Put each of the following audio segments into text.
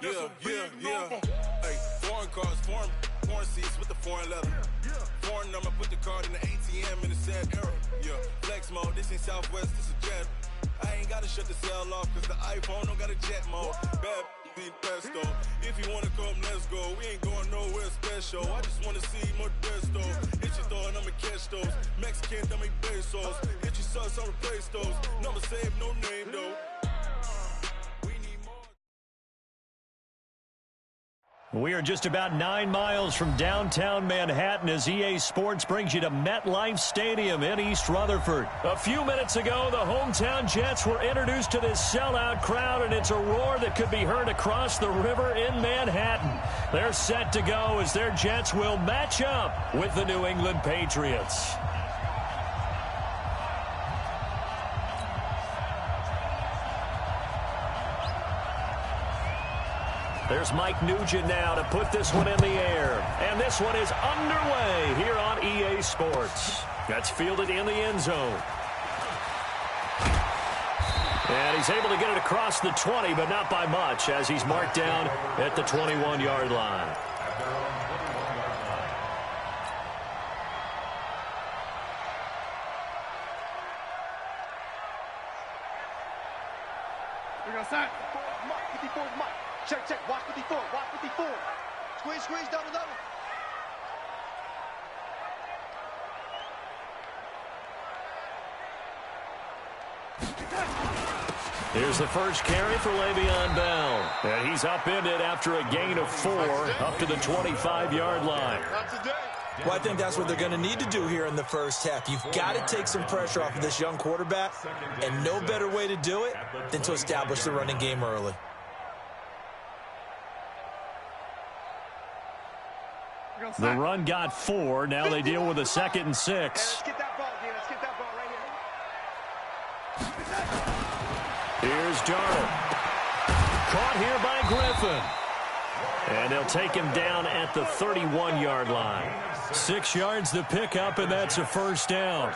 Yeah. Hey, foreign cars, foreign seats with the foreign leather. Foreign number, put the card in the ATM in the sad era. Yeah, flex mode, this ain't Southwest, this is jet. I ain't gotta shut the cell off, cause the iPhone don't got a jet mode. Bad be pesto. If you wanna come, let's go. We ain't going nowhere special. I just wanna see more desto. Hit your throw and I'ma catch those. Mexican, dummy pesos. Hit your sauce, I'll replace those. Number save, no name though. We are just about 9 miles from downtown Manhattan as EA Sports brings you to MetLife Stadium in East Rutherford. A few minutes ago, the hometown Jets were introduced to this sellout crowd, and it's a roar that could be heard across the river in Manhattan. They're set to go as their Jets will match up with the New England Patriots. There's Mike Nugent now to put this one in the air. And this one is underway here on EA Sports. That's fielded in the end zone. And he's able to get it across the 20, but not by much, as he's marked down at the 21-yard line. We're going to sign. 54, Mike. Check. Watch 54. Squeeze, double. Here's the first carry for Le'Veon Bell. And he's upended after a gain of 4 up to the 25-yard line. Well, I think that's what they're going to need to do here in the first half. You've got to take some pressure off of this young quarterback, and no better way to do it than to establish the running game early. The run got 4. Now they deal with a 2nd and 6. Let's get that ball, Dean. Let's get that ball right here. Here's Darnold. Caught here by Griffin. And they'll take him down at the 31-yard line. 6 yards to pick up, and that's a first down.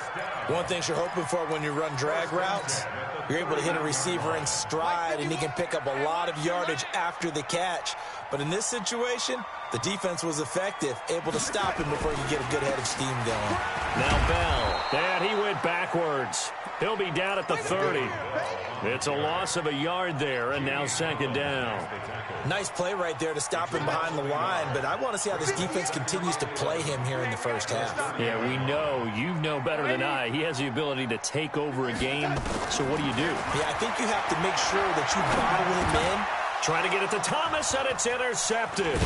One thing you're hoping for when you run drag routes, you're able to hit a receiver in stride, and he can pick up a lot of yardage after the catch. But in this situation, the defense was effective, able to stop him before he could get a good head of steam going. Now Bell, and he went backwards. He'll be down at the 30. It's a loss of a yard there, and now 2nd down. Nice play right there to stop him behind the line, but I want to see how this defense continues to play him here in the first half. Yeah, we know. You know better than I. He has the ability to take over a game, so what do? Yeah, I think you have to make sure that you bottle him in. Trying to get it to Thomas, and it's intercepted.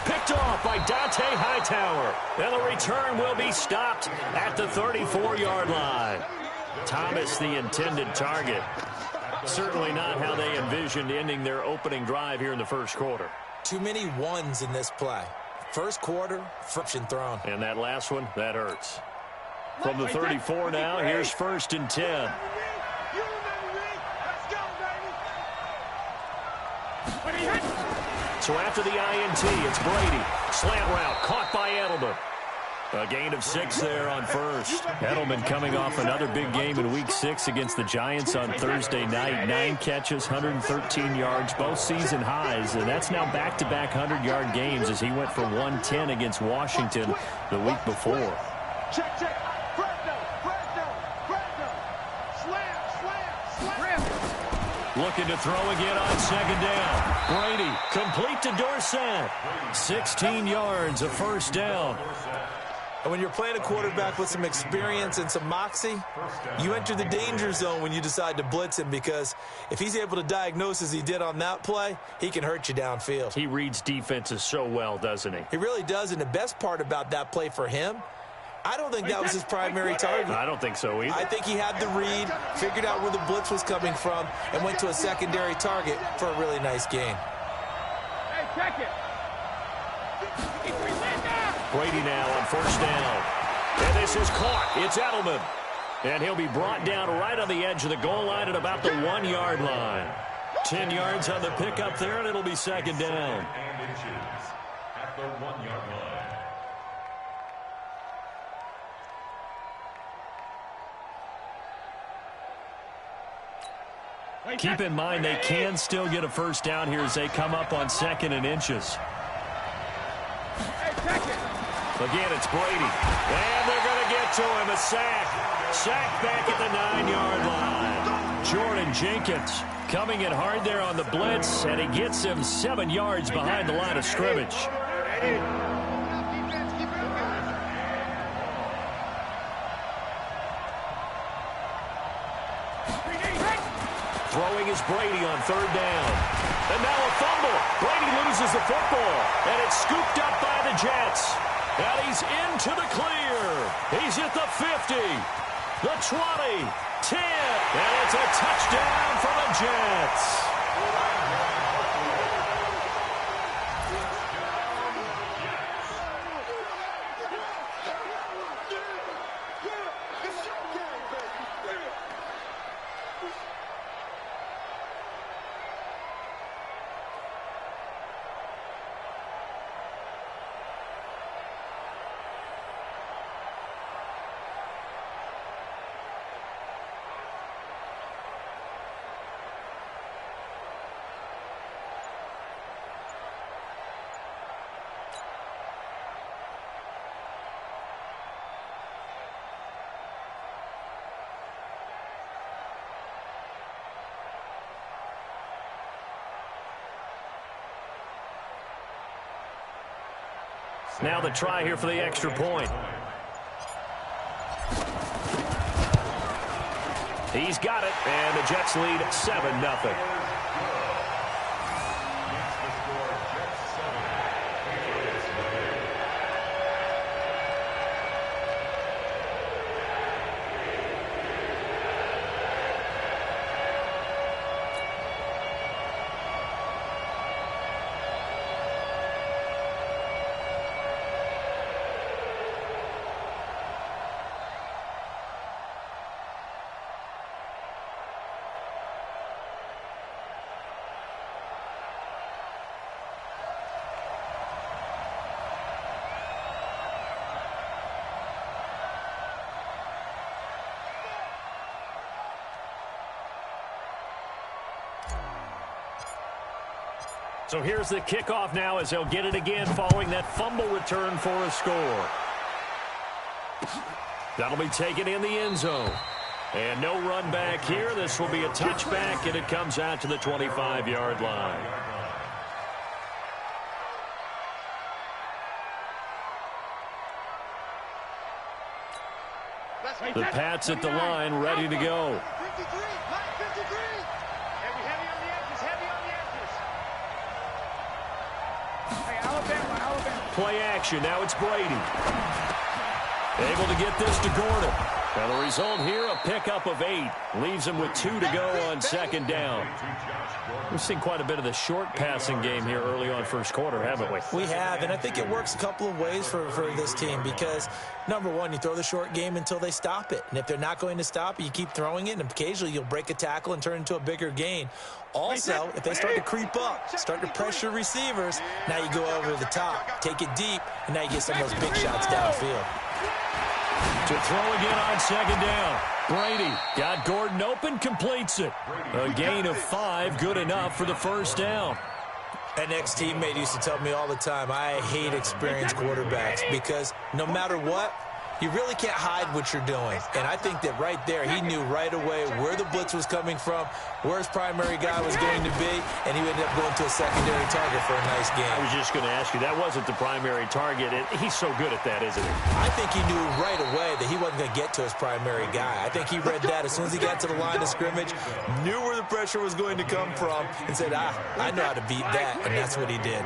Picked off by Dante Hightower. And the return will be stopped at the 34-yard line. Thomas, the intended target. Certainly not how they envisioned ending their opening drive here in the first quarter. Too many ones in this play. First quarter, friction thrown. And that last one, that hurts. From the 34 now, here's 1st and 10. So after the INT, it's Brady. Slant route caught by Edelman. A gain of 6 there on first. Edelman coming off another big game in Week 6 against the Giants on Thursday night. 9 catches, 113 yards, both season highs. And that's now back-to-back 100-yard games as he went for 110 against Washington the week before. Check. Slam. Looking to throw again on 2nd down. Brady, complete to Dorsett. 16 yards, a first down. And when you're playing a quarterback with some experience and some moxie, you enter the danger zone when you decide to blitz him, because if he's able to diagnose as he did on that play, he can hurt you downfield. He reads defenses so well, doesn't he? He really does, and the best part about that play for him, I don't think that was his primary target. I don't think so either. I think he had the read, figured out where the blitz was coming from, and went to a secondary target for a really nice gain. Hey, check it. Brady now on 1st down. And this is caught. It's Edelman. And he'll be brought down right on the edge of the goal line at about the 1-yard line. 10 yards on the pickup there, and it'll be 2nd down. At the 1-yard line. Keep in mind they can still get a first down here as they come up on 2nd and inches. Again, it's Brady. And they're going to get to him. A sack. Sack back at the 9-yard line. Jordan Jenkins coming in hard there on the blitz, and he gets him 7 yards behind the line of scrimmage. Throwing is Brady on 3rd down. And now a fumble. Brady loses the football, and it's scooped up by the Jets. And he's into the clear. He's at the 50, the 20, 10, and it's a touchdown for the Jets. Now the try here for the extra point. He's got it, and the Jets lead 7-0. So here's the kickoff now as they'll get it again following that fumble return for a score. That'll be taken in the end zone. And no run back here. This will be a touchback, and it comes out to the 25-yard line. The Pats at the line, ready to go. Play action. Now it's Brady. Able to get this to Gordon. And the result here, a pickup of 8. Leaves him with 2 to go on 2nd down. We've seen quite a bit of the short passing game here early on first quarter, haven't we? We have, and I think it works a couple of ways for this team because, number one, you throw the short game until they stop it. And if they're not going to stop it, you keep throwing it, and occasionally you'll break a tackle and turn into a bigger gain. Also, if they start to creep up, start to pressure receivers, now you go over the top, take it deep, and now you get some of those big shots downfield. To throw again on 2nd down. Brady got Gordon open, completes it. A gain of 5, good enough for the first down. An ex-teammate used to tell me all the time, I hate experienced quarterbacks because no matter what, you really can't hide what you're doing. And I think that right there, he knew right away where the blitz was coming from, where his primary guy was going to be, and he ended up going to a secondary target for a nice game. I was just going to ask you, that wasn't the primary target. He's so good at that, isn't he? I think he knew right away that he wasn't going to get to his primary guy. I think he read that as soon as he got to the line of scrimmage, knew where the pressure was going to come from, and said, I know how to beat that, and that's what he did.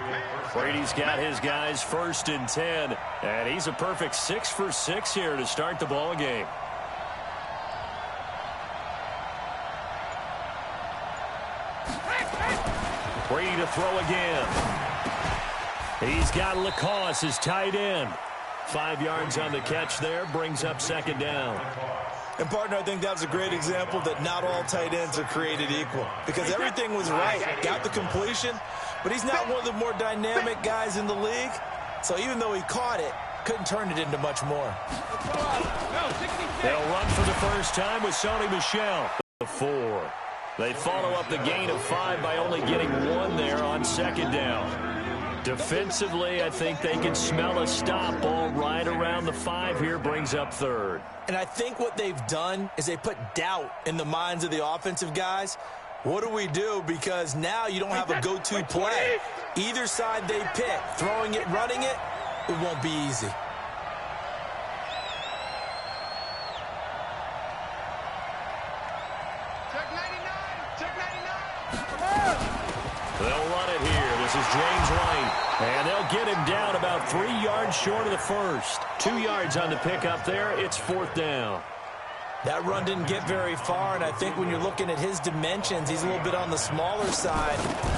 Brady's got his guys 1st and 10, and he's a perfect 6 for 6 here to start the ball game. Brady to throw again. He's got Lacoste, his tight end. 5 yards on the catch there, brings up 2nd down. And, partner, I think that was a great example that not all tight ends are created equal because everything was right. Got the completion, but he's not one of the more dynamic guys in the league. So even though he caught it, couldn't turn it into much more. They'll run for the first time with Sony Michel. The 4. They follow up the gain of 5 by only getting 1 there on second down. Defensively, I think they can smell a stop. Ball right around the 5 here, brings up third. And I think what they've done is they put doubt in the minds of the offensive guys. What do we do? Because now you don't have a go-to play. Either side they pick, throwing it, running it, it won't be easy. They'll run it here. This is James White. And they'll get him down about 3 yards short of the first. 2 yards on the pickup there. It's 4th down. That run didn't get very far, and I think when you're looking at his dimensions, he's a little bit on the smaller side.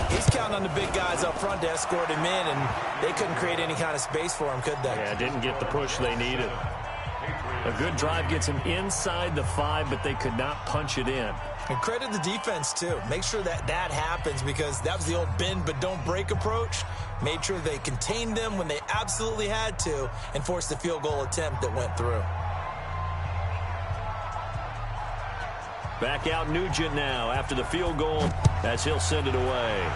He's counting on the big guys up front to escort him in, and they couldn't create any kind of space for him, could they? Yeah, didn't get the push they needed. A good drive gets him inside the 5, but they could not punch it in. And credit the defense, too. Make sure that happens, because that was the old bend but don't break approach. Made sure they contained them when they absolutely had to and forced the field goal attempt that went through. Back out Nugent now after the field goal as he'll send it away.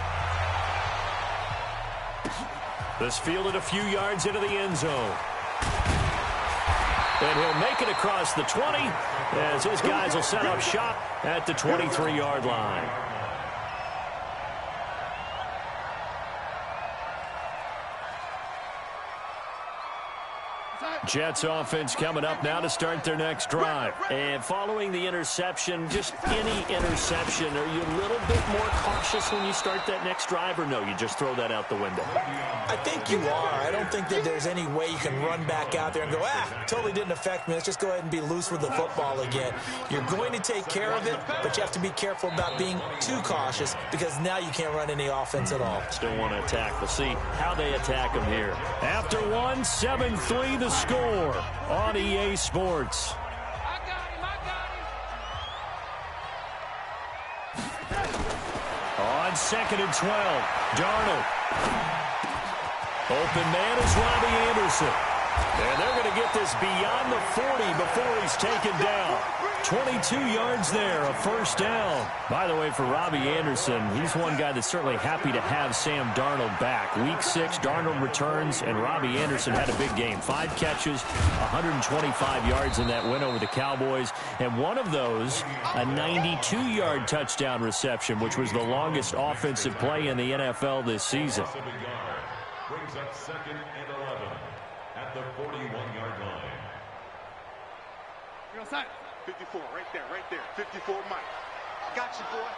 This fielded a few yards into the end zone. And he'll make it across the 20 as his guys will set up shop at the 23-yard line. Jets offense coming up now to start their next drive. And following the interception, just any interception, are you a little bit more cautious when you start that next drive, or no, you just throw that out the window? I think you are. I don't think that there's any way you can run back out there and go, totally didn't affect me. Let's just go ahead and be loose with the football again. You're going to take care of it, but you have to be careful about being too cautious, because now you can't run any offense at all. Still want to attack. We'll see how they attack them here. After 1, 7-3 the score on EA Sports. On 2nd and 12, Darnold. Open man is Robbie Anderson. And they're going to get this beyond the 40 before he's taken down. 22 yards there, a first down. By the way, for Robbie Anderson, he's one guy that's certainly happy to have Sam Darnold back. Week 6, Darnold returns, and Robbie Anderson had a big game. 5 catches, 125 yards in that win over the Cowboys. And one of those, a 92-yard touchdown reception, which was the longest offensive play in the NFL this season. Brings up 2nd and 11 at the 41-yard line. 54, right there. 54, Mike. I got you, boy.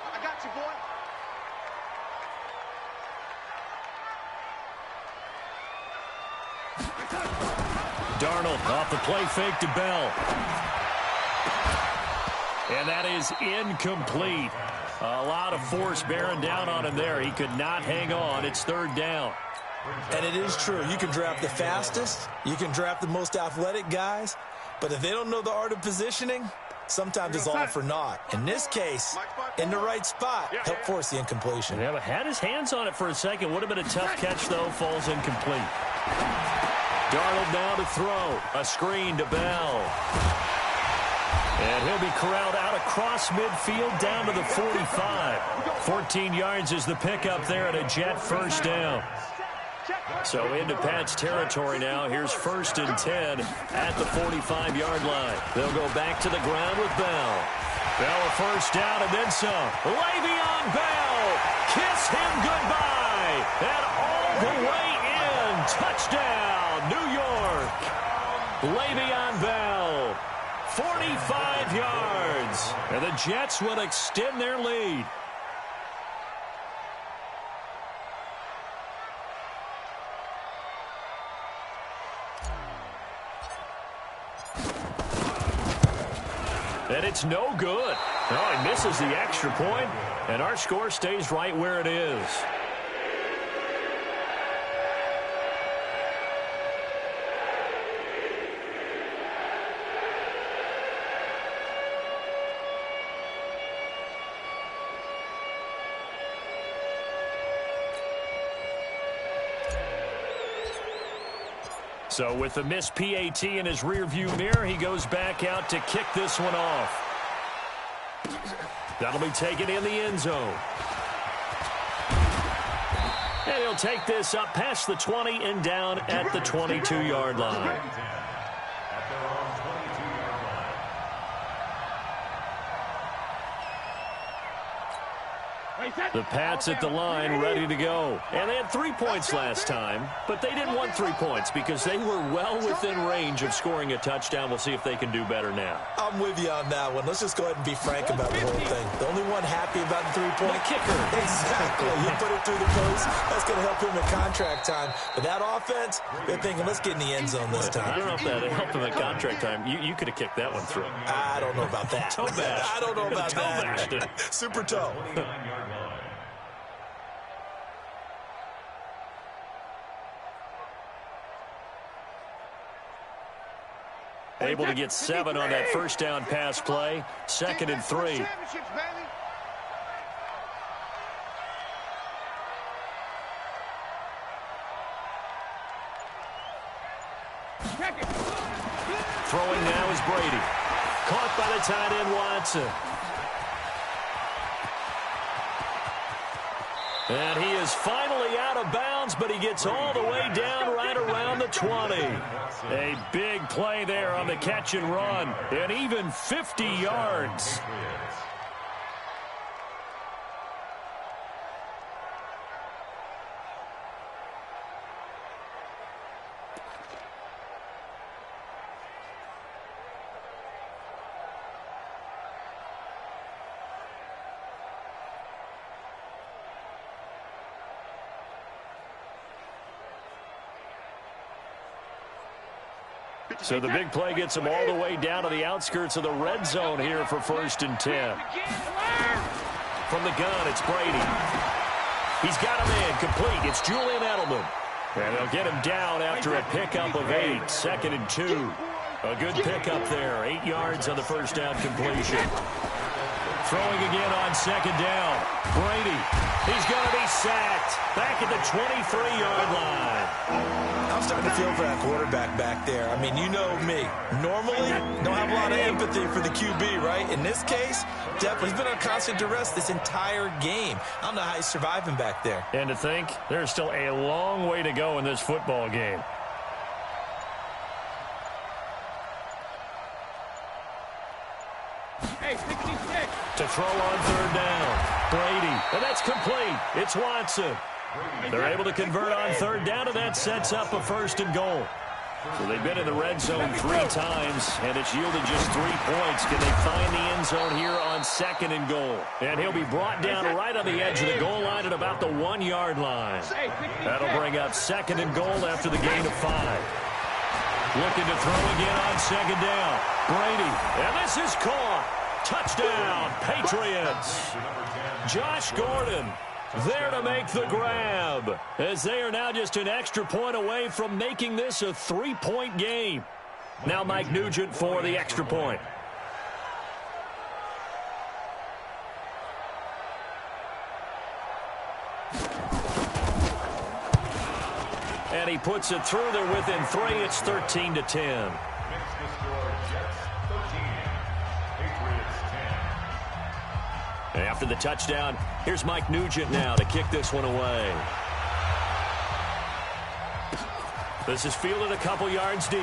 Darnold off the play fake to Bell. And that is incomplete. A lot of force bearing down on him there. He could not hang on. It's 3rd down. And it is true. You can draft the fastest. You can draft the most athletic guys. But if they don't know the art of positioning, sometimes it's all for naught. In this case, in the right spot, help force the incompletion. Yeah, but had his hands on it for a second. Would have been a tough catch, though. Falls incomplete. Darnold now to throw. A screen to Bell. And he'll be corralled out across midfield down to the 45. 14 yards is the pickup there at a Jet first down. So into Pat's territory now. Here's 1st and 10 at the 45-yard line. They'll go back to the ground with Bell. Bell a first down and then some. Le'Veon Bell. Kiss him goodbye. And all the way in. Touchdown, New York. Le'Veon Bell. 45 yards. And the Jets will extend their lead. And it's no good. Oh, he misses the extra point, and our score stays right where it is. So with the missed PAT in his rearview mirror, he goes back out to kick this one off. That'll be taken in the end zone. And he'll take this up past the 20 and down at the 22-yard line. The Pats at the line ready to go. And they had 3 points last time, but they didn't want 3 points because they were well within range of scoring a touchdown. We'll see if they can do better now. I'm with you on that one. Let's just go ahead and be frank about the whole thing. The only one happy about the 3-point kicker. Exactly. You put it through the post. That's going to help him in contract time. But that offense, they're thinking, let's get in the end zone this time. I don't know if that helped him at contract time. You could have kicked that one through. I don't know about that. Toe bash. I don't know about toe that. Bashed. Super toe. Able to get 7 on that first down pass play. 2nd and 3. Throwing now is Brady. Caught by the tight end Watson. And he is finally out of bounds, but he gets all the way down right around the 20. A big play there on the catch and run, and even 50 yards. So the big play gets him all the way down to the outskirts of the red zone here for 1st and 10. From the gun, it's Brady. He's got a man complete. It's Julian Edelman. And they'll get him down after a pickup of 8. 2nd and 2. A good pickup there. 8 yards on the first down completion. Throwing again on 2nd down. Brady. He's going to be sacked. Back at the 23-yard line. I'm starting to feel for that quarterback back there. I mean, you know me. Normally, don't have a lot of empathy for the QB, right? In this case, definitely he's been on constant duress this entire game. I don't know how he's surviving back there. And to think, there's still a long way to go in this football game. Hey, 66. To throw on 3rd down. Brady. And that's complete. It's Watson. They're able to convert on 3rd down, and that sets up a 1st and goal. So they've been in the red zone 3 times, and it's yielded just 3 points. Can they find the end zone here on 2nd and goal? And he'll be brought down right on the edge of the goal line at about the 1-yard line. That'll bring up 2nd and goal after the gain of 5. Looking to throw again on 2nd down. Brady, and this is caught. Touchdown, Patriots. Josh Gordon there to make the grab, as they are now just an extra point away from making this a 3-point game. Now Mike Nugent for the extra point. And he puts it through there within 3. It's 13-10. After the touchdown, here's Mike Nugent now to kick this one away. This is fielded a couple yards deep.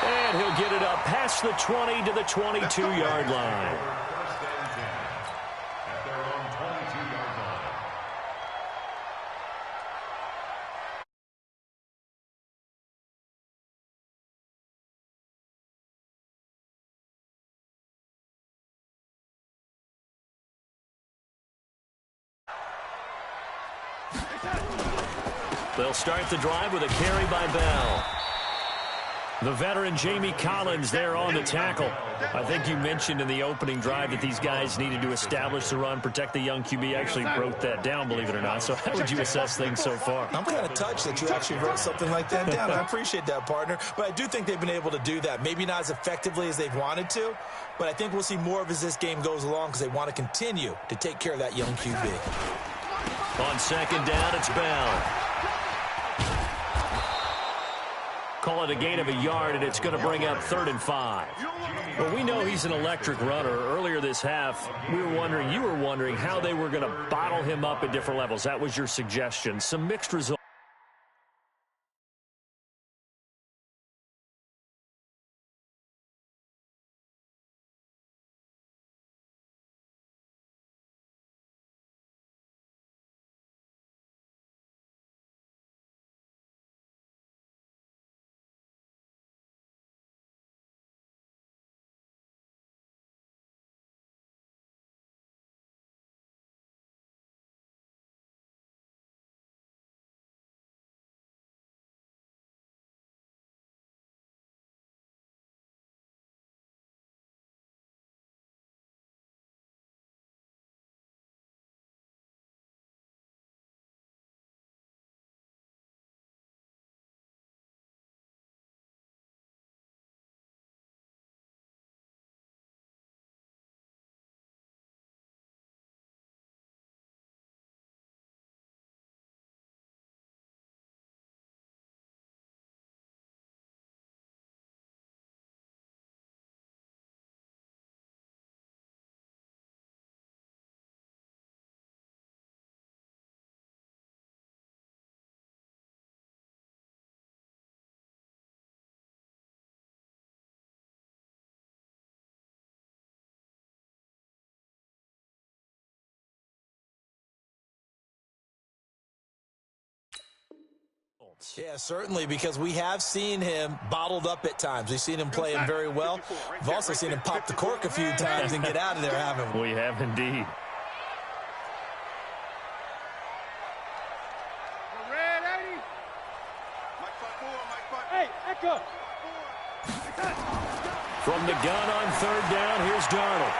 And he'll get it up past the 20 to the 22-yard line. They'll start the drive with a carry by Bell. The veteran Jamie Collins there on the tackle. I think you mentioned in the opening drive that these guys needed to establish the run, protect the young QB. Actually wrote that down, believe it or not. So how would you assess things so far? I'm kind of touched that you actually wrote something like that down. I appreciate that, partner. But I do think they've been able to do that. Maybe not as effectively as they've wanted to, but I think we'll see more of as this game goes along because they want to continue to take care of that young QB. On 2nd down, it's Bell. call it a gain of a yard, and it's going to bring up 3rd and 5. Well, we know he's an electric runner. Earlier this half, you were wondering how they were going to bottle him up at different levels. That was your suggestion. Some mixed results. Yeah, certainly, because we have seen him bottled up at times. We've seen him play him very well. We've also seen him pop the cork a few times and get out of there, haven't we? We have indeed. Hey, Echo. From the gun on 3rd down, here's Darnold.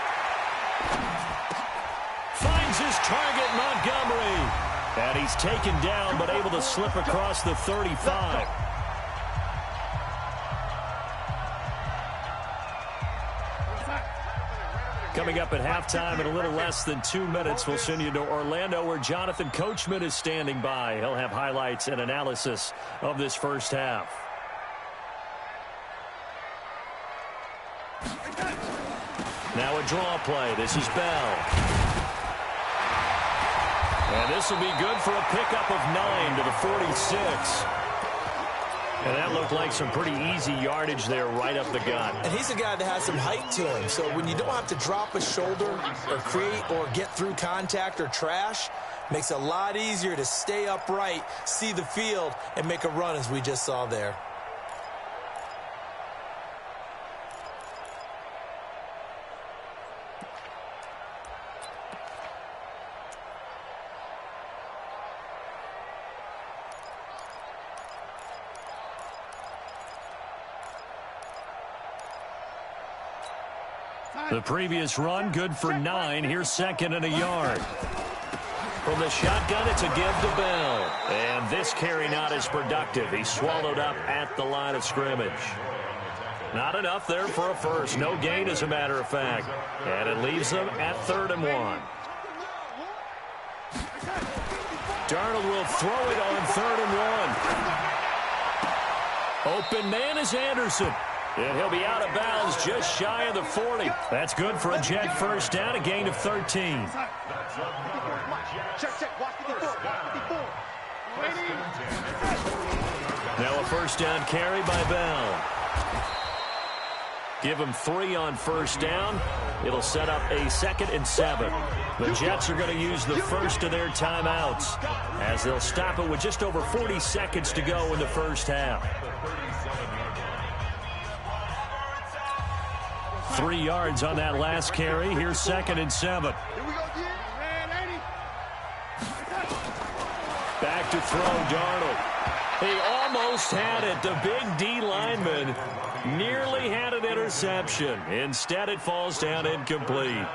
Finds his target, Montgomery. And he's taken down, but able to slip across the 35. Coming up at halftime in a little less than 2 minutes, we'll send you to Orlando, where Jonathan Coachman is standing by. He'll have highlights and analysis of this first half. Now a draw play. This is Bell. And this will be good for a pickup of 9 to the 46. And that looked like some pretty easy yardage there right up the gut. And he's a guy that has some height to him. So when you don't have to drop a shoulder or create or get through contact or trash, makes it a lot easier to stay upright, see the field, and make a run as we just saw there. The previous run, good for 9. Here's 2nd and a yard. From the shotgun, it's a give to Bell. And this carry not as productive. He's swallowed up at the line of scrimmage. Not enough there for a first. No gain, as a matter of fact. And it leaves them at 3rd and 1. Darnold will throw it on 3rd and 1. Open man is Anderson. And he'll be out of bounds just shy of the 40. That's good for a Jet first down, a gain of 13. Now a first down carry by Bell. Give him 3 on first down. It'll set up a 2nd and 7. The Jets are going to use the first of their timeouts as they'll stop it with just over 40 seconds to go in the first half. 3 yards on that last carry. Here's 2nd and 7. Back to throw, Darnold. He almost had it. The big D lineman nearly had an interception. Instead, it falls down incomplete.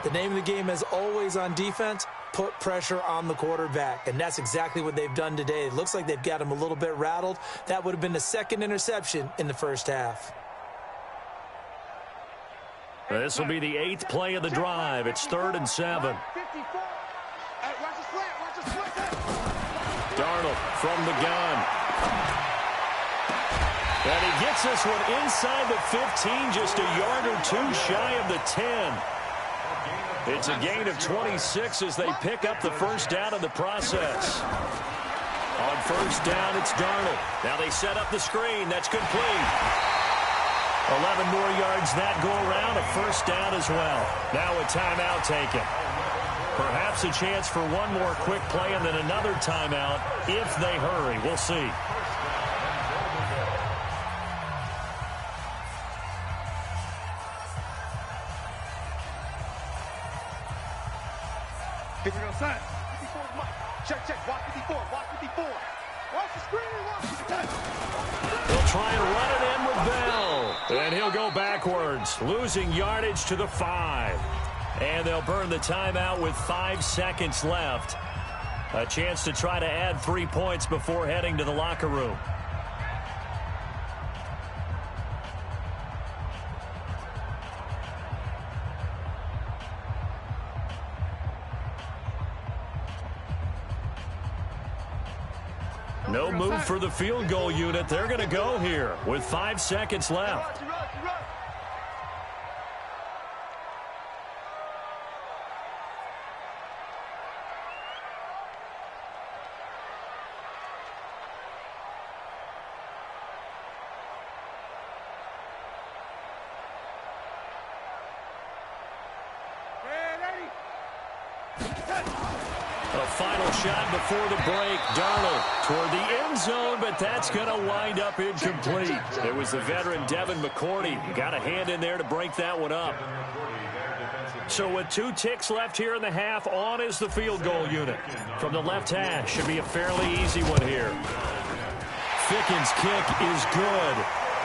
The name of the game, as always on defense, put pressure on the quarterback. And that's exactly what they've done today. It looks like they've got him a little bit rattled. That would have been the 2nd interception in the first half. This will be the 8th play of the drive. It's 3rd and 7. Darnold from the gun. And he gets this one inside the 15, just a yard or two shy of the 10. It's a gain of 26 as they pick up the first down in the process. On first down, it's Darnold. Now they set up the screen. That's complete. 11 more yards that go around, a first down as well. Now a timeout taken. Perhaps a chance for one more quick play and then another timeout if they hurry. We'll see. Side. 54 Mike. Check. Watch 54. Watch 54. Watch the screen. Watch the They'll try and run it in with Bell. And he'll go backwards, losing yardage to the 5. And they'll burn the timeout with 5 seconds left. A chance to try to add 3 points before heading to the locker room. No move for the field goal unit. They're going to go here with 5 seconds left. A final shot before the break. Darnold toward the end zone, but that's going to wind up incomplete. It was the veteran Devin McCourty. Got a hand in there to break that one up. So with 2 ticks left here in the half, on is the field goal unit. From the left hash, should be a fairly easy one here. Fickens' kick is good,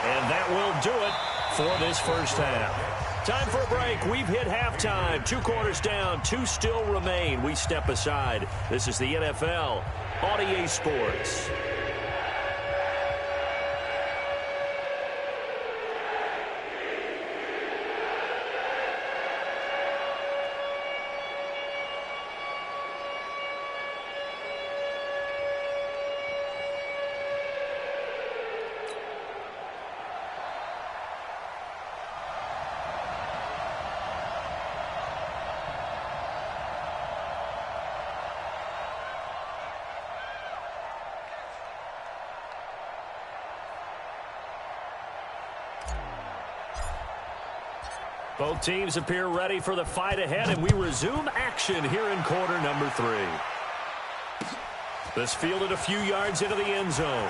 and that will do it for this first half. Time for a break. We've hit halftime. 2 quarters down. 2 still remain. We step aside. This is the NFL on EA Sports. Both teams appear ready for the fight ahead, and we resume action here in quarter number 3. This fielded a few yards into the end zone.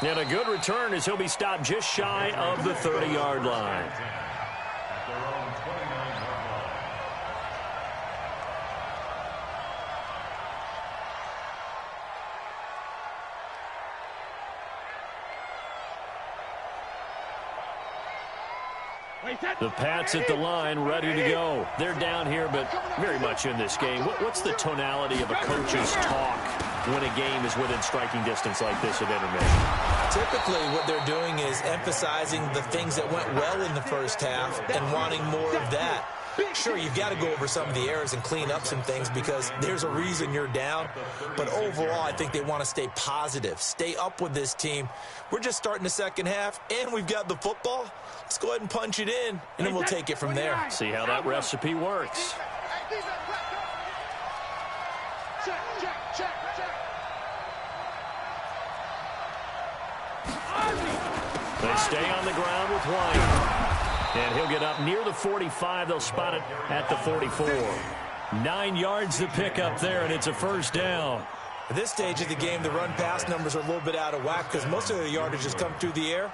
And a good return as he'll be stopped just shy of the 30-yard line. The Pats at the line, ready to go. They're down here, but very much in this game. What's the tonality of a coach's talk when a game is within striking distance like this at intermission? Typically, what they're doing is emphasizing the things that went well in the first half and wanting more of that. Sure, you've got to go over some of the errors and clean up some things because there's a reason you're down. But overall, I think they want to stay positive, stay up with this team. We're just starting the second half, and we've got the football. Let's go ahead and punch it in, and then we'll take it from there. See how that recipe works. They stay on the ground with White. And he'll get up near the 45. They'll spot it at the 44. 9 yards to pick up there, and it's a first down. At this stage of the game, the run-pass numbers are a little bit out of whack because most of the yardage has come through the air.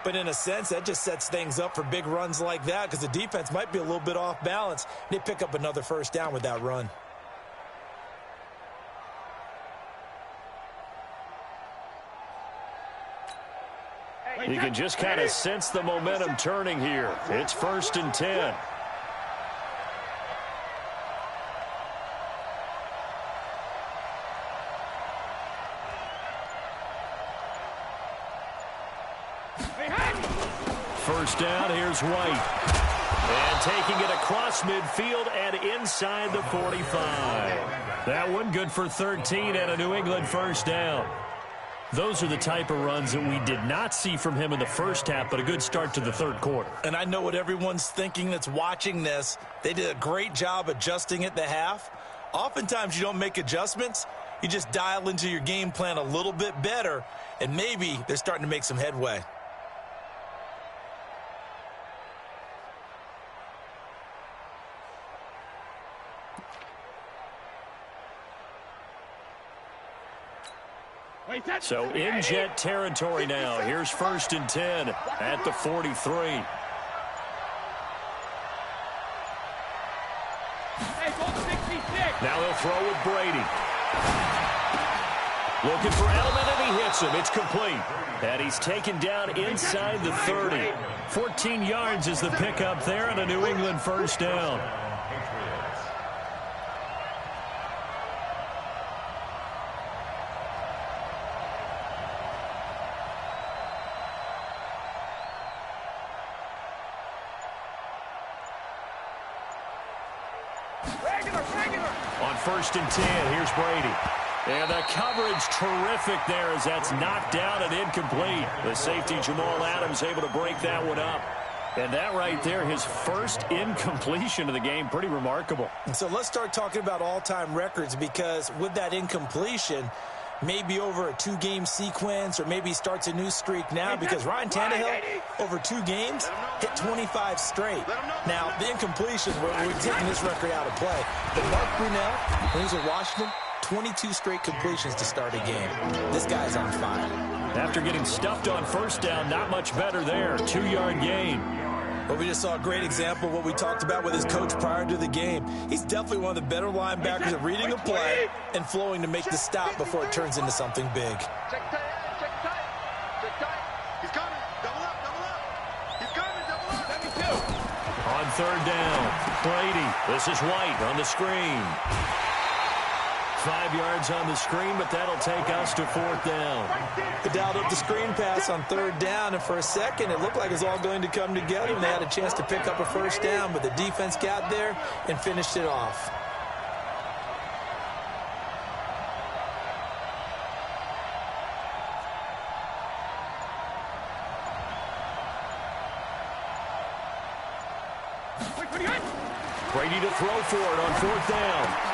But in a sense, that just sets things up for big runs like that because the defense might be a little bit off balance. They pick up another first down with that run. You can just kind of sense the momentum turning here. It's 1st and 10. First down, here's White. And taking it across midfield and inside the 45. That one good for 13 and a New England first down. Those are the type of runs that we did not see from him in the first half, but a good start to the third quarter. And I know what everyone's thinking that's watching this. They did a great job adjusting at the half. Oftentimes you don't make adjustments. You just dial into your game plan a little bit better, and maybe they're starting to make some headway. So in Jet territory now. Here's 1st and 10 at the 43. Now they'll throw with Brady. Looking for Edelman, and he hits him. It's complete. And he's taken down inside the 30. 14 yards is the pickup there, and a New England first down. On 1st and 10, here's Brady. And the coverage terrific there as that's knocked down and incomplete. The safety, Jamal Adams, able to break that one up. And that right there, his first incompletion of the game, pretty remarkable. And so let's start talking about all-time records, because with that incompletion, maybe over a 2-game sequence, or maybe he starts a new streak now, because Ryan Tannehill, over 2 games, hit 25 straight. Now, the incompletion, we're taking this record out of play. But Mark Brunell, when he was at Washington, 22 straight completions to start a game. This guy's on fire. After getting stuffed on first down, not much better there. 2-yard gain. Well, we just saw a great example of what we talked about with his coach prior to the game. He's definitely one of the better linebackers at reading a play and flowing to make the stop before it turns into something big. Check tight, check tight, check tight. He's coming. Double up, double up. He's coming, double up. 72. On 3rd down, Brady. This is White on the screen. 5 yards on the screen, but that'll take us to 4th down. They dialed up the screen pass on 3rd down, and for a second it looked like it was all going to come together, and they had a chance to pick up a first down, but the defense got there and finished it off. Brady to throw for it on 4th down.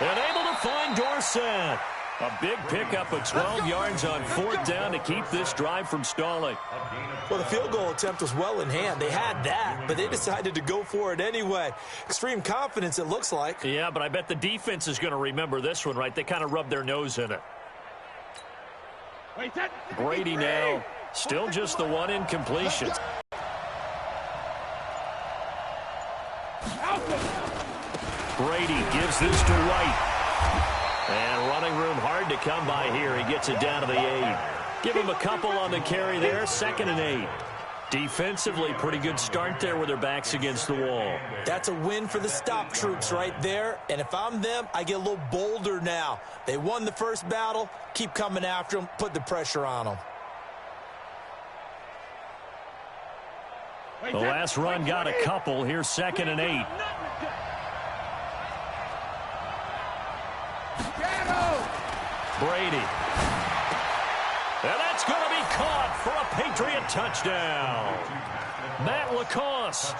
And able to find Dorsett. A big pickup of 12 yards on 4th down to keep this drive from stalling. Well, the field goal attempt was well in hand. They had that, but they decided to go for it anyway. Extreme confidence, it looks like. Yeah, but I bet the defense is going to remember this one, right? They kind of rubbed their nose in it. Brady now, still just the one incompletion. Brady gives this to White. And running room hard to come by here. He gets it down to the 8. Give him a couple on the carry there. 2nd and 8. Defensively, pretty good start there with their backs against the wall. That's a win for the stop troops right there. And if I'm them, I get a little bolder now. They won the first battle. Keep coming after them. Put the pressure on them. The last run got a couple. Here's 2nd and 8. Brady. And that's going to be caught for a Patriot touchdown. Matt LaCosse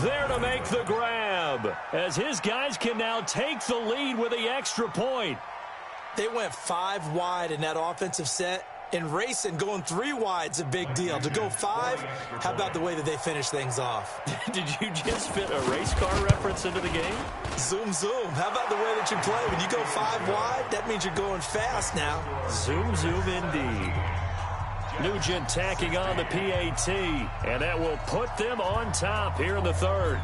there to make the grab, as his guys can now take the lead with the extra point. They went 5 wide in that offensive set. And racing, going 3 wide's a big deal. To go 5, how about the way that they finish things off? Did you just fit a race car reference into the game? Zoom, zoom. How about the way that you play? When you go 5 wide, that means you're going fast now. Zoom, zoom indeed. Nugent tacking on the PAT, and that will put them on top here in the 3rd.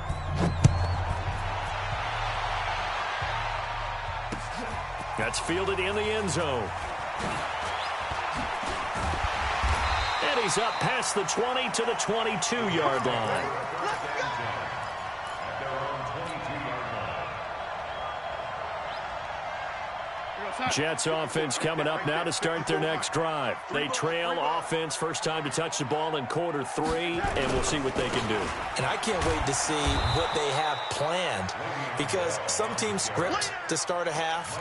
That's fielded in the end zone. And he's up past the 20 to the 22-yard line. Jets offense coming up now to start their next drive. They trail offense, first time to touch the ball in quarter 3, and we'll see what they can do. And I can't wait to see what they have planned, because some teams script to start a half.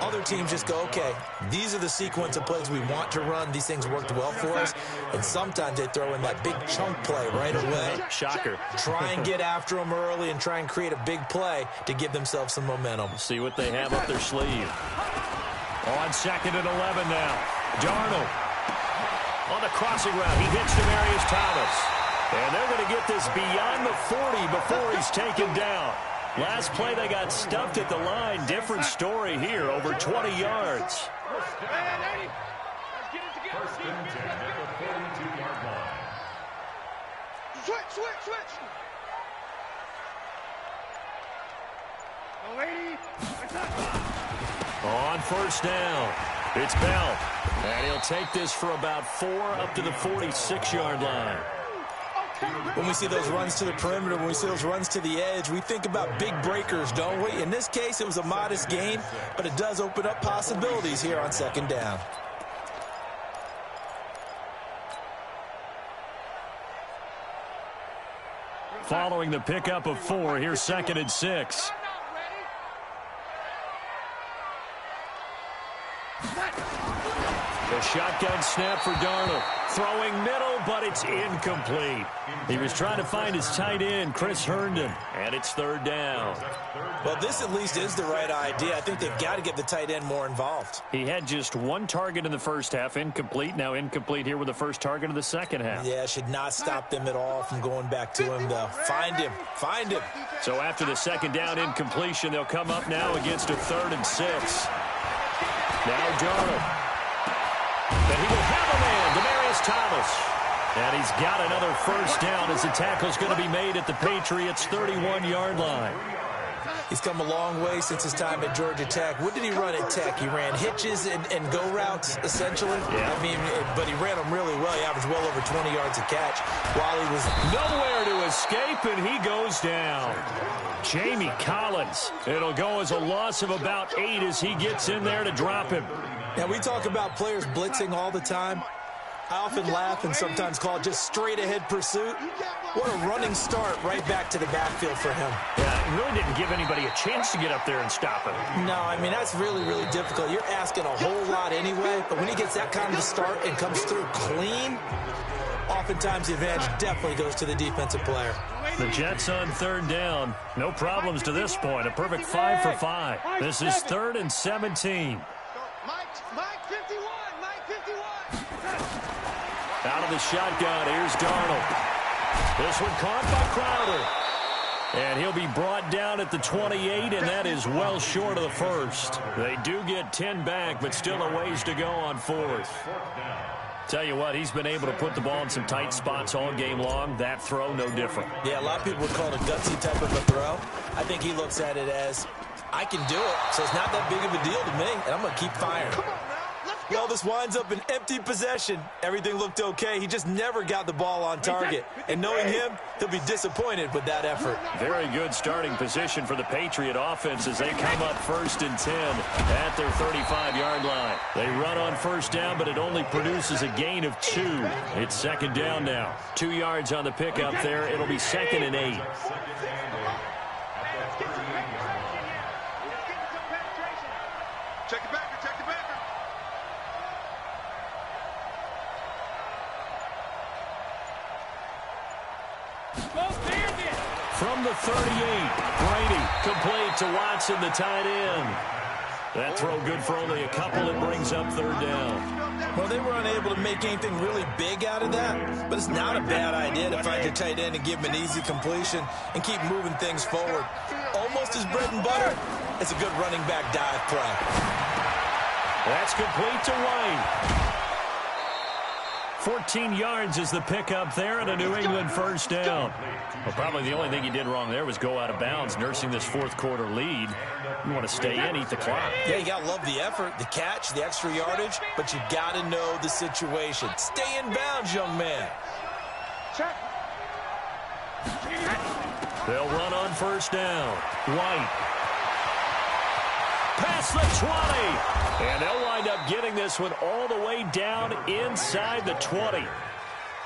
Other teams just go, okay, these are the sequence of plays we want to run. These things worked well for us. And sometimes they throw in that big chunk play right away. Shocker. Try and get after them early and try and create a big play to give themselves some momentum. See what they have up their sleeve. On 2nd and 11 now. Darnold on the crossing route. He hits Demaryius Thomas. And they're going to get this beyond the 40 before he's taken down. Last play they got stuffed at the line. Different story here, over 20 yards. First and 10 at the 42-yard line. Switch. No, lady. On first down, it's Bell. And he'll take this for about 4 up to the 46-yard line. When we see those runs to the perimeter, when we see those runs to the edge, we think about big breakers, don't we? In this case, it was a modest gain, but it does open up possibilities here on 2nd down. Following the pickup of 4, here's 2nd and 6. The shotgun snap for Darnold. Throwing middle, but it's incomplete. He was trying to find his tight end, Chris Herndon, and it's 3rd down. Well, this at least is the right idea. I think they've got to get the tight end more involved. He had just 1 target in the first half, incomplete. Now incomplete here with the first target of the second half. Yeah, should not stop them at all from going back to him, though. Find him. So after the 2nd down incompletion, they'll come up now against a 3rd and 6. Now Darnold. But he will have a man, Demaryius Thomas. And he's got another first down as the tackle's going to be made at the Patriots' 31-yard line. He's come a long way since his time at Georgia Tech. What did he run at Tech? He ran hitches and go routes, essentially. Yeah. I mean, but he ran them really well. He averaged well over 20 yards a catch while he was nowhere to escape, and he goes down. Jamie Collins. It'll go as a loss of about 8 as he gets in there to drop him. Now, we talk about players blitzing all the time. I often laugh and sometimes call it just straight-ahead pursuit. What a running start right back to the backfield for him. Yeah, it really didn't give anybody a chance to get up there and stop him. No, I mean, that's really, really difficult. You're asking a whole lot anyway, but when he gets that kind of a start and comes through clean, oftentimes the advantage definitely goes to the defensive player. The Jets on 3rd down. No problems to this point. A perfect 5 for 5. This is 3rd and 17. Mike 51. Out of the shotgun, here's Darnold. This one caught by Crowder. And he'll be brought down at the 28, and that is well short of the first. They do get 10 back, but still a ways to go on 4th. Tell you what, he's been able to put the ball in some tight spots all game long. That throw, no different. Yeah, a lot of people would call it a gutsy type of a throw. I think he looks at it as, I can do it, so it's not that big of a deal to me, and I'm going to keep firing. Well, this winds up an empty possession. Everything looked okay. He just never got the ball on target. And knowing him, he'll be disappointed with that effort. Very good starting position for the Patriot offense as they come up 1st and 10 at their 35-yard line. They run on first down, but it only produces a gain of 2. It's 2nd down now. 2 yards on the pickup there. It'll be 2nd and 8. Check it back. From the 38, Brady complete to Watson, the tight end. That throw good for only a couple. It brings up 3rd down. Well, they were unable to make anything really big out of that, but it's not a bad idea to find your tight end and give him an easy completion and keep moving things forward. Almost his bread and butter. It's a good running back dive play. That's complete to White. 14 yards is the pickup there and a New England first down. Well, probably the only thing he did wrong there was go out of bounds, nursing this 4th quarter lead. You want to stay in, eat the clock. Yeah, you got to love the effort, the catch, the extra yardage, but you got to know the situation. Stay in bounds, young man. Check. They'll run on first down. White. past the 20. And they'll wind up getting this one all the way down inside the 20.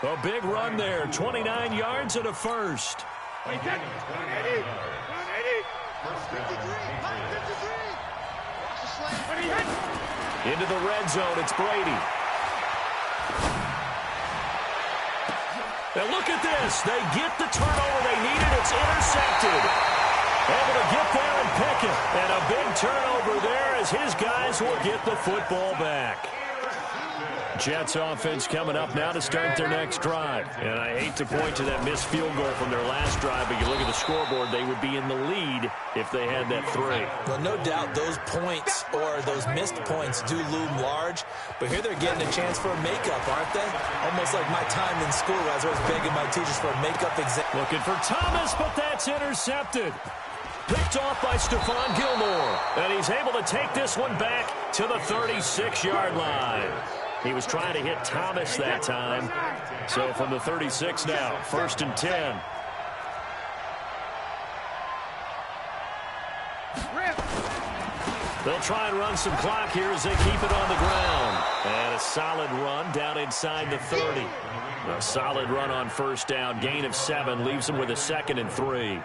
A big run there, 29 yards and a first. 180. 180. 53. Into the red zone, it's Brady. And look at this. They get the turnover they needed. It's intercepted. Able to get there and pick it. And a big turnover there as his guys will get the football back. Jets offense coming up now to start their next drive. And I hate to point to that missed field goal from their last drive, but you look at the scoreboard, they would be in the lead if they had that 3. Well, no doubt those points or those missed points do loom large, but here they're getting a chance for a makeup, aren't they? Almost like my time in school, I was always begging my teachers for a makeup exam. Looking for Thomas, but that's intercepted. Picked off by Stephon Gilmore, and he's able to take this one back to the 36-yard line. He was trying to hit Thomas that time. So from the 36 now, 1st and 10. They'll try and run some clock here as they keep it on the ground. And a solid run down inside the 30. A solid run on first down. Gain of 7 leaves them with a 2nd and 3.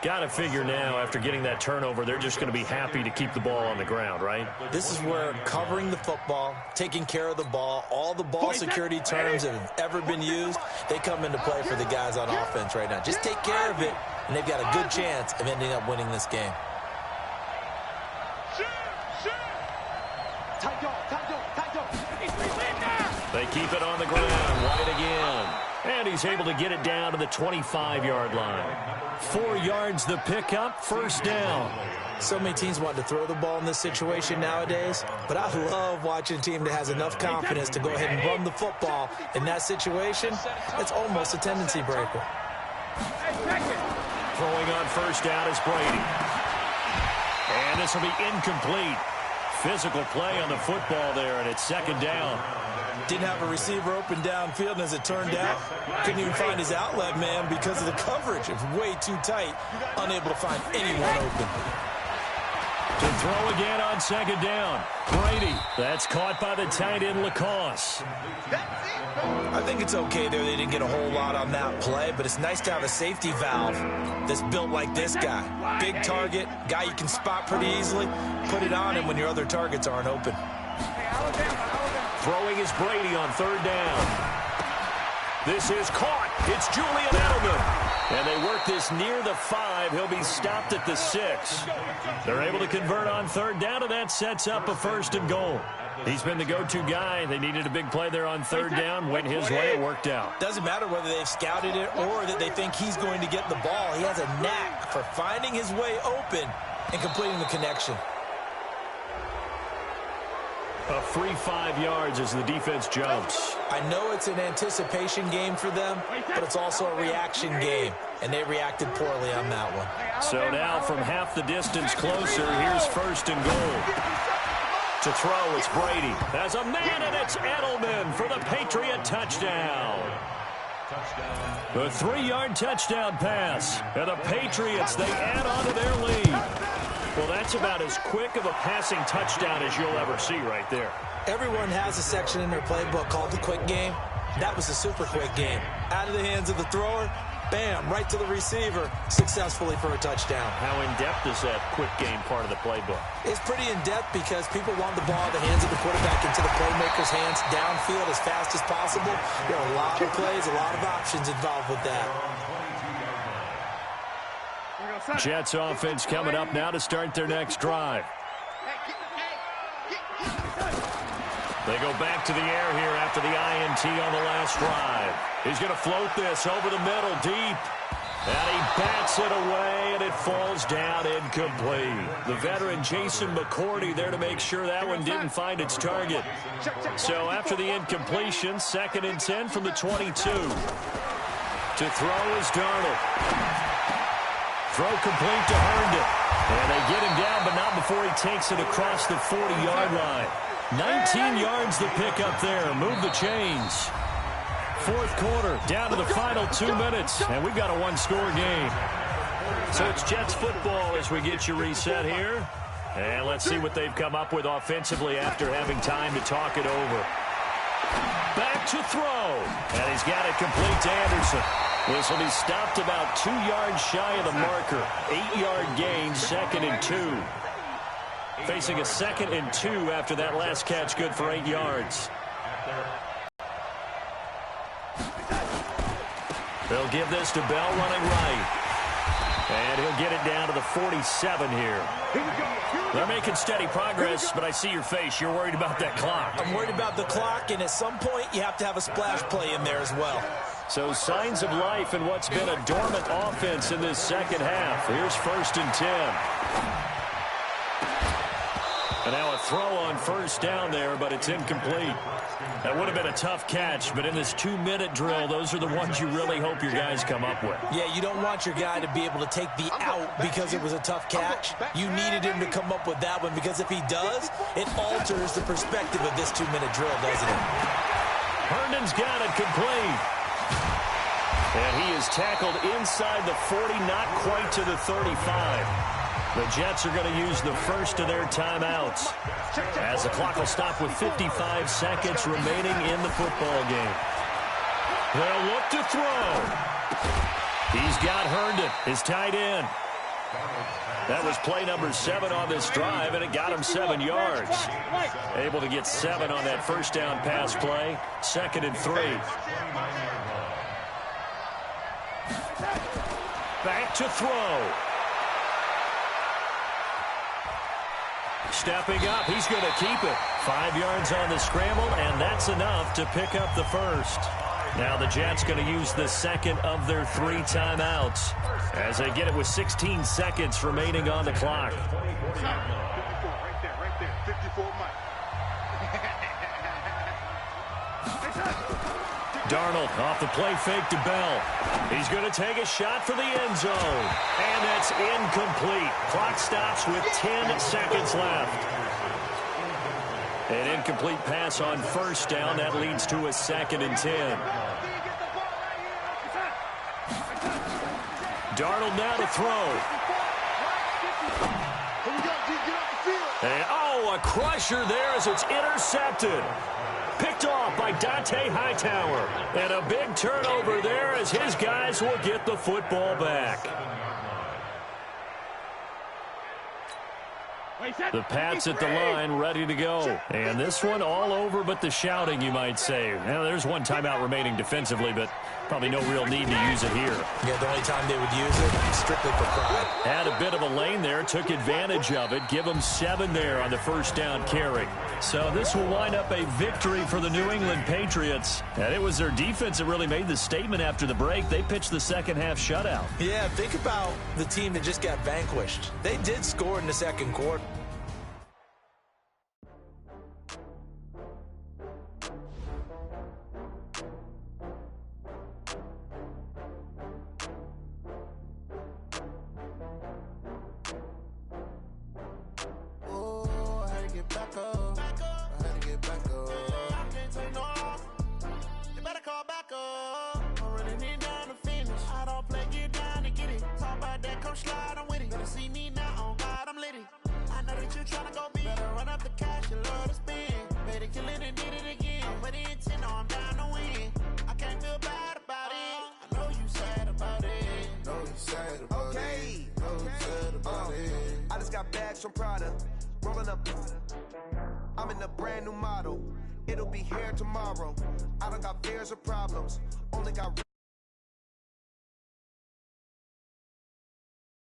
Got to figure now, after getting that turnover, they're just going to be happy to keep the ball on the ground, right? This is where covering the football, taking care of the ball, all the ball security terms that have ever been used, they come into play for the guys on offense right now. Just take care of it, and they've got a good chance of ending up winning this game. They keep it on the ground. White again. And he's able to get it down to the 25-yard line. 4 yards the pickup, first down. So many teams want to throw the ball in this situation nowadays, but I love watching a team that has enough confidence to go ahead and run the football. In that situation, it's almost a tendency breaker. Throwing on first down is Brady. And this will be incomplete. Physical play on the football there, and it's 2nd down. Didn't have a receiver open downfield, and as it turned out, couldn't even find his outlet man because of the coverage. It was way too tight, unable to find anyone open. To throw again on 2nd down. Brady, that's caught by the tight end Lacoste. I think it's okay there. They didn't get a whole lot on that play, but it's nice to have a safety valve that's built like this guy. Big target, guy you can spot pretty easily. Put it on him when your other targets aren't open. Throwing is Brady on 3rd down. This is caught. It's Julian Edelman. And they work this near the 5. He'll be stopped at the 6. They're able to convert on 3rd down, and that sets up a 1st and goal. He's been the go-to guy. They needed a big play there on 3rd down. Went his way. It worked out. Doesn't matter whether they've scouted it or that they think he's going to get the ball. He has a knack for finding his way open and completing the connection. A free 5 yards as the defense jumps. I know it's an anticipation game for them, but it's also a reaction game, and they reacted poorly on that one. So now from half the distance closer, here's 1st and goal. To throw, it's Brady. As a man, and it's Edelman for the Patriot touchdown. The 3-yard touchdown pass. And the Patriots, they add on to their lead. Well, that's about as quick of a passing touchdown as you'll ever see right there. Everyone has a section in their playbook called the quick game. That was a super quick game. Out of the hands of the thrower, bam, right to the receiver, successfully for a touchdown. How in-depth is that quick game part of the playbook? It's pretty in-depth because people want the ball in the hands of the quarterback into the playmaker's hands downfield as fast as possible. There are a lot of plays, a lot of options involved with that. Jets offense coming up now to start their next drive. They go back to the air here after the INT on the last drive. He's going to float this over the middle deep. And he bats it away, and it falls down incomplete. The veteran Jason McCourty there to make sure that one didn't find its target. So after the incompletion, 2nd and 10 from the 22. To throw is Darnold. Throw complete to Herndon. And they get him down, but not before he takes it across the 40-yard line. 19 yards the pickup there. Move the chains. 4th quarter, down to the final 2 minutes, and we've got a 1-score game. So it's Jets football as we get you reset here. And let's see what they've come up with offensively after having time to talk it over. Back to throw. And he's got it complete to Anderson. This will be stopped about 2 yards shy of the marker. 8-yard gain, 2nd and 2. Facing a 2nd and 2 after that last catch, good for 8 yards. They'll give this to Bell running right. And he'll get it down to the 47 here. They're making steady progress, but I see your face. You're worried about that clock. I'm worried about the clock, and at some point you have to have a splash play in there as well. So signs of life in what's been a dormant offense in this second half. Here's 1st and 10. And now a throw on 1st down there, but it's incomplete. That would have been a tough catch, but in this 2-minute drill, those are the ones you really hope your guys come up with. Yeah, you don't want your guy to be able to take the out because it was a tough catch. You needed him to come up with that one, because if he does, it alters the perspective of this 2-minute drill, doesn't it? Herndon's got it complete. And he is tackled inside the 40, not quite to the 35. The Jets are going to use the first of their timeouts, as the clock will stop with 55 seconds remaining in the football game. They'll look to throw. He's got Herndon, his tight end. That was play number 7 on this drive, and it got him 7 yards. Able to get 7 on that 1st down pass play. 2nd and 3. Back to throw. Stepping up, he's going to keep it. 5 yards on the scramble, and that's enough to pick up the 1st. Now the Jets going to use the 2nd of their 3 timeouts as they get it with 16 seconds remaining on the clock. Right there. 54 Mike. Darnold off the play fake to Bell. He's going to take a shot for the end zone. And that's incomplete. Clock stops with 10 seconds left. An incomplete pass on 1st down. That leads to a 2nd and 10. Darnold now to throw. And, a crusher there as it's intercepted. Picked off by Dante Hightower. And a big turnover there as his guys will get the football back. The Pats at the line, ready to go. And this one all over but the shouting, you might say. Now, there's one timeout remaining defensively, but probably no real need to use it here. Yeah, the only time they would use it, strictly for pride. Had a bit of a lane there, took advantage of it. Give them 7 there on the 1st down carry. So this will wind up a victory for the New England Patriots. And it was their defense that really made the statement after the break. They pitched the second half shutout. Yeah, think about the team that just got vanquished. They did score in the 2nd quarter. From Prada, rolling up. I'm in a brand new model. It'll be here tomorrow. I don't got fears or problems. Only got